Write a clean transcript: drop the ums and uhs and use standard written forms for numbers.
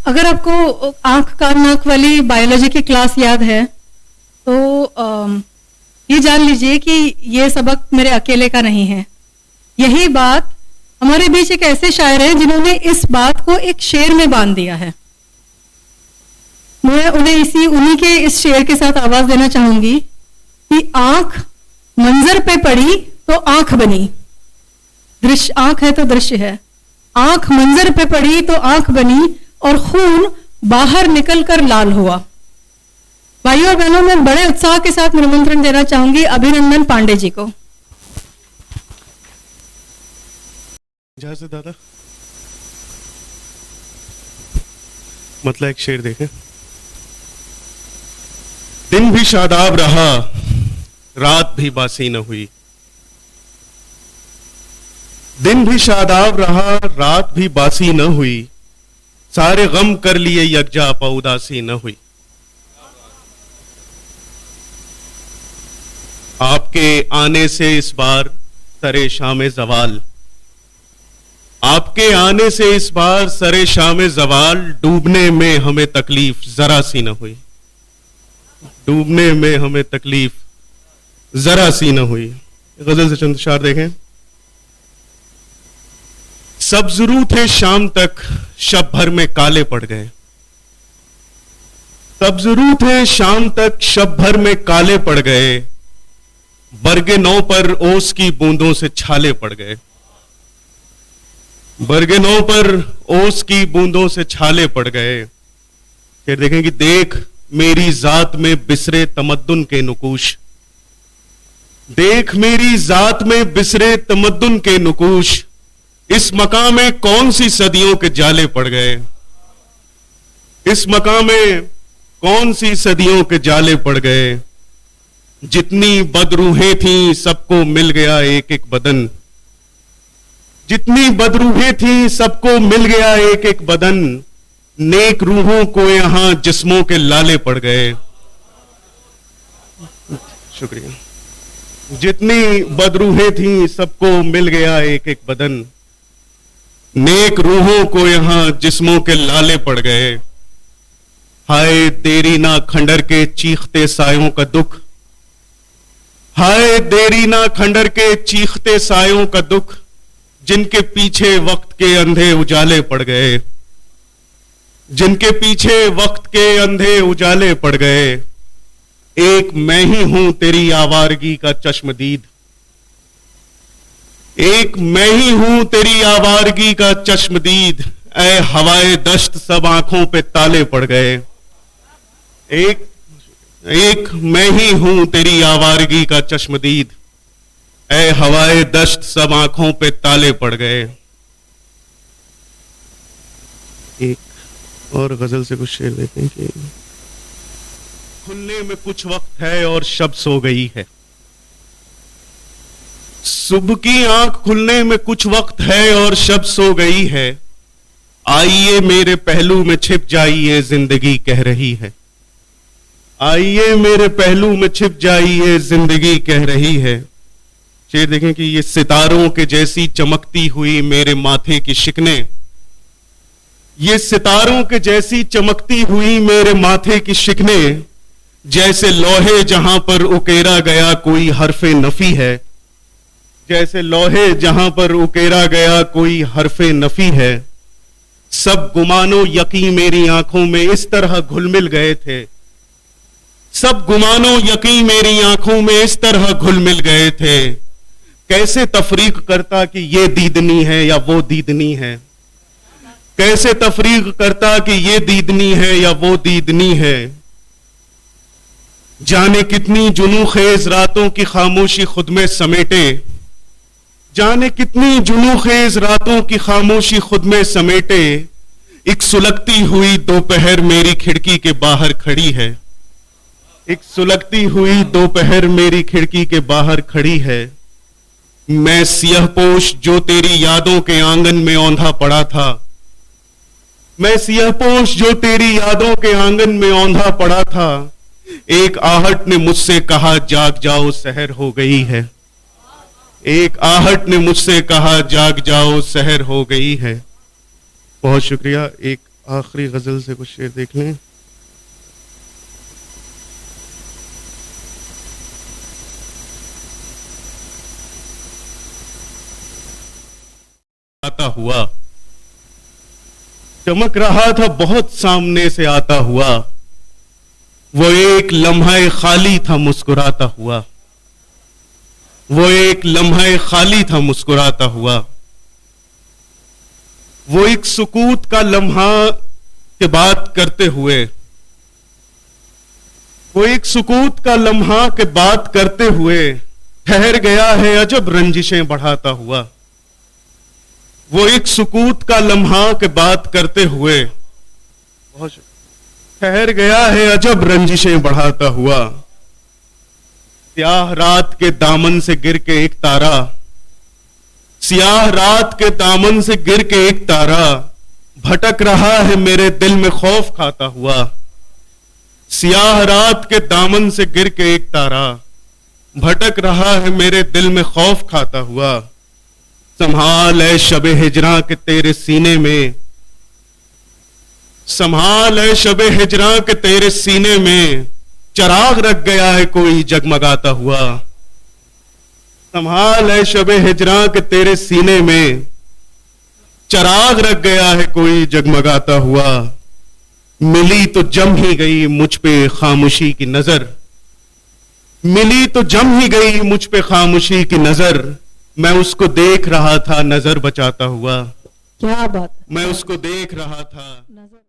अगर आपको आंख कान नाक वाली बायोलॉजी की क्लास याद है तो ये जान लीजिए कि ये सबक मेरे अकेले का नहीं है। यही बात हमारे बीच एक ऐसे शायर हैं जिन्होंने इस बात को एक शेर में बांध दिया है। मैं उन्हें उन्हीं के इस शेर के साथ आवाज देना चाहूंगी कि आंख मंजर पे पड़ी तो आंख बनी, दृश्य आंख है तो दृश्य है, आंख मंजर पे पड़ी तो आंख बनी और खून बाहर निकलकर लाल हुआ। भाइयों और बहनों, मैं बड़े उत्साह के साथ निमंत्रण देना चाहूंगी अभिनंदन पांडे जी को। जहां से दादा मतलब एक शेर देखें। दिन भी शादाब रहा, रात भी बासी न हुई। दिन भी शादाब रहा, रात भी बासी न हुई। सारे गम कर लिए यकजा, पा उदासी न हुई। आपके आने से इस बार सरे शाम जवाल, आपके आने से इस बार सरे शाम जवाल, डूबने में हमें तकलीफ जरा सी न हुई। डूबने में हमें तकलीफ जरा सी न हुई। गजल से चंद शार देखें। सब्जरू थे शाम तक, शब भर में काले पड़ गए। सब्जरू थे शाम तक, शब भर में काले पड़ गए। बरगे नौ पर ओस की बूंदों से छाले पड़ गए। बरगे नौ पर ओस की बूंदों से छाले पड़ गए। फिर देखें कि देख मेरी जात में बिसरे तमद्दुन के नुकूश। देख मेरी जात में बिसरे तमद्दुन के नुकूश। इस मकाम में कौन सी सदियों के जाले पड़ गए। इस मकाम में कौन सी सदियों के जाले पड़ गए। जितनी बदरूहें थीं सबको मिल गया एक एक बदन। जितनी बदरूहें थीं सबको मिल गया एक एक बदन। नेक रूहों को यहां जिस्मों के लाले पड़ गए। शुक्रिया। जितनी बदरूहें थीं सबको मिल गया एक एक बदन। नेक रूहों को यहां जिस्मों के लाले पड़ गए। हाय देरी ना खंडर के चीखते सायों का दुख। हाय देरी ना खंडर के चीखते सायों का दुख। जिनके पीछे वक्त के अंधे उजाले पड़ गए। जिनके पीछे वक्त के अंधे उजाले पड़ गए। एक मैं ही हूं तेरी आवारगी का चश्मदीद। एक मैं ही हूं तेरी आवारगी का चश्मदीद। ऐ हवाए दश्त सब आंखों पे ताले पड़ गए। एक मैं ही हूं तेरी आवारगी का चश्मदीद। ऐ हवाए दश्त सब आंखों पे ताले पड़ गए। एक और गजल से कुछ शेर देखें कि खुलने में कुछ वक्त है और शब सो गई है। सुबह की आंख खुलने में कुछ वक्त है और शब सो गई है। आइए मेरे पहलू में छिप जाइए जिंदगी कह रही है। आइए मेरे पहलू में छिप जाइए जिंदगी कह रही है। शेर देखें कि ये सितारों के जैसी चमकती हुई मेरे माथे की शिकने। ये सितारों के जैसी चमकती हुई मेरे माथे की शिकने। जैसे लोहे जहां पर उकेरा गया कोई हरफे नफी है। जैसे लोहे जहां पर उकेरा गया कोई हरफे नफी है। सब गुमानो यकीन मेरी आंखों में इस तरह घुल मिल गए थे। सब गुमानो यकीन मेरी आंखों में इस तरह घुल मिल गए थे। कैसे तफरीक करता कि ये दीदनी है या वो दीदनी है। कैसे तफरीक करता कि ये दीदनी है या वो दीदनी है। जाने कितनी जुनू खेज रातों की खामोशी खुद में समेटे। जाने कितनी जुनू खेज रातों की खामोशी खुद में समेटे। एक सुलगती हुई दोपहर मेरी खिड़की के बाहर खड़ी है। एक सुलगती हुई दोपहर मेरी खिड़की के बाहर खड़ी है। मैं सियाहपोश जो तेरी यादों के आंगन में औंधा पड़ा था। मैं सियाहपोश जो तेरी यादों के आंगन में औंधा पड़ा था। एक आहट ने मुझसे कहा जाग जाओ सहर हो गई है। एक आहट ने मुझसे कहा जाग जाओ सहर हो गई है। बहुत शुक्रिया। एक आखिरी गजल से कुछ शेर देख लें। आता हुआ चमक रहा था बहुत सामने से आता हुआ, वो एक लम्हा खाली था मुस्कुराता हुआ, वो एक लम्हा खाली था मुस्कुराता हुआ, वो एक सुकूत का लम्हा के बात करते हुए, वो एक सुकूत का लम्हा के बात करते हुए ठहर गया है अजब रंजिशें बढ़ाता हुआ। वो एक सुकूत का लम्हा के बात करते हुए ठहर गया है अजब रंजिशें बढ़ाता हुआ। स्याह रात के दामन से गिर के एक तारा, स्याह रात के दामन से गिर के एक तारा भटक रहा है मेरे दिल में खौफ खाता हुआ। स्याह रात के दामन से गिर के एक तारा भटक रहा है मेरे दिल में खौफ खाता हुआ। संभाल है शबे हिजरा के तेरे सीने में, संभाल है शबे हिजरा के तेरे सीने में चिराग रख गया है कोई जगमगाता हुआ। संभाल है शबे हिजरा के तेरे सीने में चिराग रख गया है कोई जगमगाता हुआ। मिली तो जम ही गई मुझ पे खामोशी की नजर, मिली तो जम ही गई मुझ पे खामोशी की नजर, मैं उसको देख रहा था नजर बचाता हुआ। क्या बात, मैं उसको देख रहा था। नजर